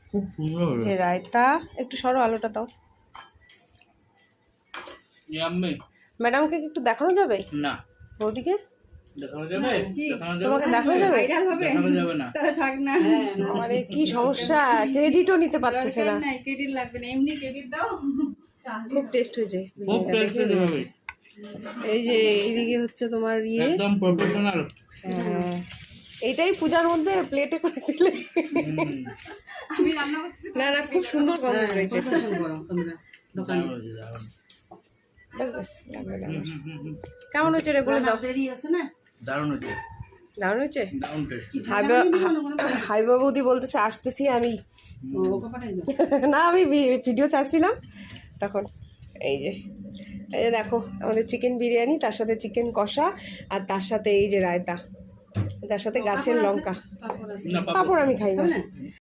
খুব সুন্দর যে রায়তা, একটু সরো আলোটা দাও। ইয়াম্মি। ম্যাডামকে একটু দেখানো যাবে? না বৌদিকে দেখানো যাবে? দেখানো যাবে? তোমাকে দেখানো যাবে? দেখানো যাবে না। তাহলে থাক না। মানে কি সমস্যা, ক্রেডিটও নিতে পারতেছে না। দরকার নাই, ক্রেডিট লাগবে না, এমনি ক্রেডিট দাও। খুব টেস্ট হয়েছে খুব বিরিয়ানিটা, টেস্টি দেখে হবে। এই যে এইদিকে হচ্ছে তোমার ইয়ে, একদম প্রফেশনাল। হ্যাঁ, এইটাই পূজার মধ্যে প্লেটে করে দিলে। আমি রান্না করছি। না না, খুব সুন্দর গন্ধ রয়েছে। দারুণ হয়েছে, দারুণ। ব্যাস ব্যাস, লাগবে না আমার। কেমন হয়েছে রে বলে দাও। দারুণ হয়েছে, দারুণ হয়েছে। দারুণ টেস্টি। হাইবা বৌদি বলতেছে আসতেছি আমি। না আমি ভিডিও ছাড়ছিলাম তখন। এই যে দেখো আমাদের চিকেন বিরিয়ানি, তার সাথে চিকেন কষা, আর তার সাথে এই যে রায়তা, তার সাথে গাছের লঙ্কা। না পাঁপড় আমি খাই না।